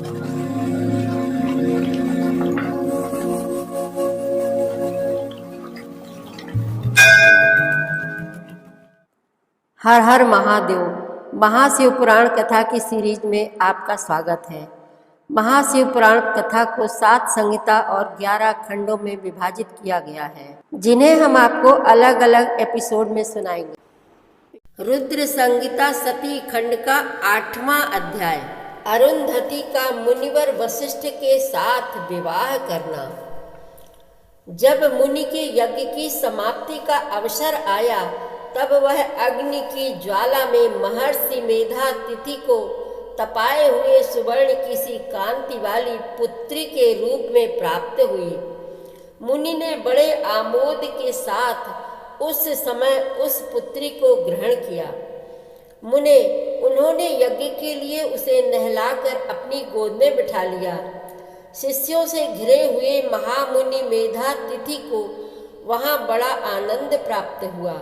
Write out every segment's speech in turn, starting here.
हर हर महादेव। महाशिव पुराण कथा की सीरीज में आपका स्वागत है। महाशिव पुराण कथा को 7 संहिता और 11 खंडों में विभाजित किया गया है, जिन्हें हम आपको अलग अलग एपिसोड में सुनाएंगे। रुद्र संहिता सती खंड का 8वां अध्याय, अरुंधति का मुनिवर वशिष्ठ के साथ विवाह करना। जब मुनि के यज्ञ की समाप्ति का अवसर आया, तब वह अग्नि की ज्वाला में महर्षि मेधातिथि को तपाए हुए सुवर्ण की सी कांति वाली पुत्री के रूप में प्राप्त हुई। मुनि ने बड़े आमोद के साथ उस समय उस पुत्री को ग्रहण किया। उन्होंने यज्ञ के लिए उसे नहलाकर अपनी गोद में बिठा लिया। शिष्यों से घिरे हुए महामुनि मेधातिथि को वहां बड़ा आनंद प्राप्त हुआ।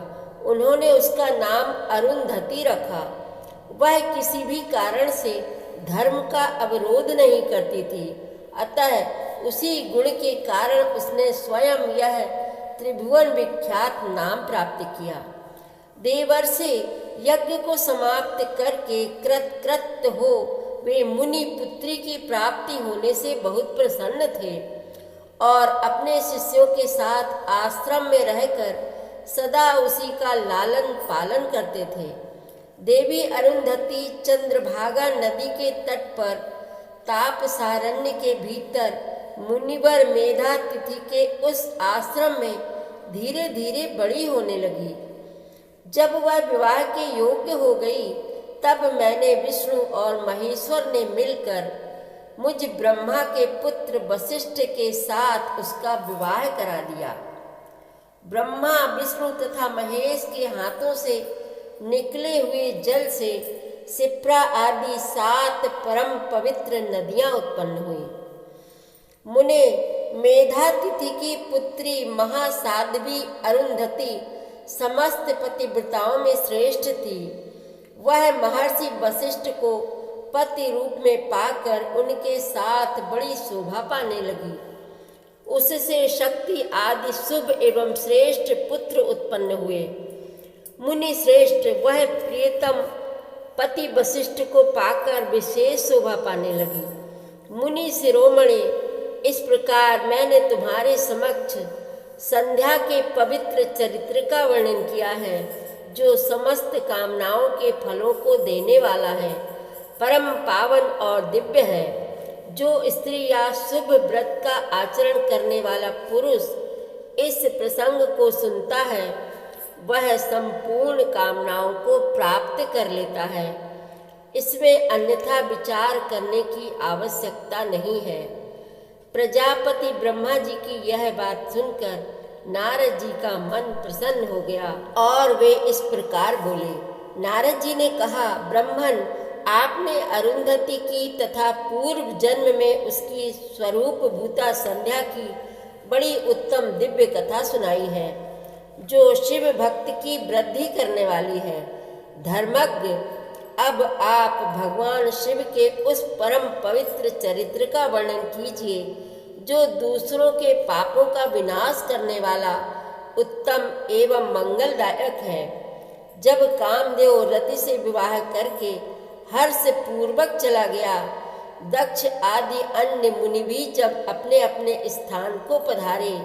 उन्होंने उसका नाम अरुंधति रखा। वह किसी भी कारण से धर्म का अवरोध नहीं करती थी, अतः उसी गुण के कारण उसने स्वयं यह त्रिभुवन विख्यात नाम प्राप्त किया। देवर्षि यज्ञ को समाप्त करके कृतकृत्य हो वे मुनि पुत्री की प्राप्ति होने से बहुत प्रसन्न थे और अपने शिष्यों के साथ आश्रम में रहकर सदा उसी का लालन पालन करते थे। देवी अरुंधति चंद्रभागा नदी के तट पर तापसारण्य के भीतर मुनिवर मेधातिथि के उस आश्रम में धीरे धीरे बड़ी होने लगी। जब वह विवाह के योग्य हो गई, तब मैंने विष्णु और महेश्वर ने मिलकर मुझ ब्रह्मा के पुत्र वशिष्ठ के साथ उसका विवाह करा दिया। ब्रह्मा, विष्णु तथा महेश के हाथों से निकले हुए जल से शिप्रा आदि 7 परम पवित्र नदियां उत्पन्न हुई। मुने मेधातिथि की पुत्री महासाध्वी अरुंधति समस्त पतिव्रताओं में श्रेष्ठ थी। वह महर्षि वशिष्ठ को पति रूप में पाकर उनके साथ बड़ी शोभा पाने लगी। उससे शक्ति आदि शुभ एवं श्रेष्ठ पुत्र उत्पन्न हुए। मुनि श्रेष्ठ वह प्रियतम पति वशिष्ठ को पाकर विशेष शोभा पाने लगी। मुनि शिरोमणि, इस प्रकार मैंने तुम्हारे समक्ष संध्या के पवित्र चरित्र का वर्णन किया है, जो समस्त कामनाओं के फलों को देने वाला है, परम पावन और दिव्य है। जो स्त्री या शुभ व्रत का आचरण करने वाला पुरुष इस प्रसंग को सुनता है, वह संपूर्ण कामनाओं को प्राप्त कर लेता है। इसमें अन्यथा विचार करने की आवश्यकता नहीं है। प्रजापति ब्रह्मा जी की यह बात सुनकर नारद जी का मन प्रसन्न हो गया और वे इस प्रकार बोले। नारद जी ने कहा, ब्रह्मन, आपने अरुंधति की तथा पूर्व जन्म में उसकी स्वरूप भूता संध्या की बड़ी उत्तम दिव्य कथा सुनाई है, जो शिव भक्त की वृद्धि करने वाली है। धर्मज्ञ, अब आप भगवान शिव के उस परम पवित्र चरित्र का वर्णन कीजिए, जो दूसरों के पापों का विनाश करने वाला उत्तम एवं मंगलदायक है। जब कामदेव रति से विवाह करके हर्ष पूर्वक चला गया, दक्ष आदि अन्य मुनि भी जब अपने अपने स्थान को पधारे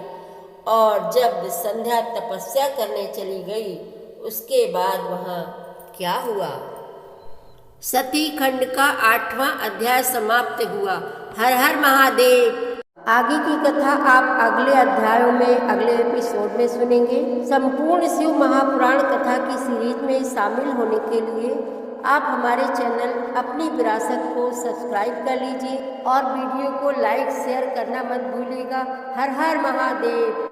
और जब संध्या तपस्या करने चली गई, उसके बाद वहाँ क्या हुआ। सती खंड का 8वां अध्याय समाप्त हुआ। हर हर महादेव। आगे की कथा आप अगले अध्यायों में अगले एपिसोड में सुनेंगे। संपूर्ण शिव महापुराण कथा की सीरीज में शामिल होने के लिए आप हमारे चैनल अपनी विरासत को सब्सक्राइब कर लीजिए और वीडियो को लाइक शेयर करना मत भूलिएगा। हर हर महादेव।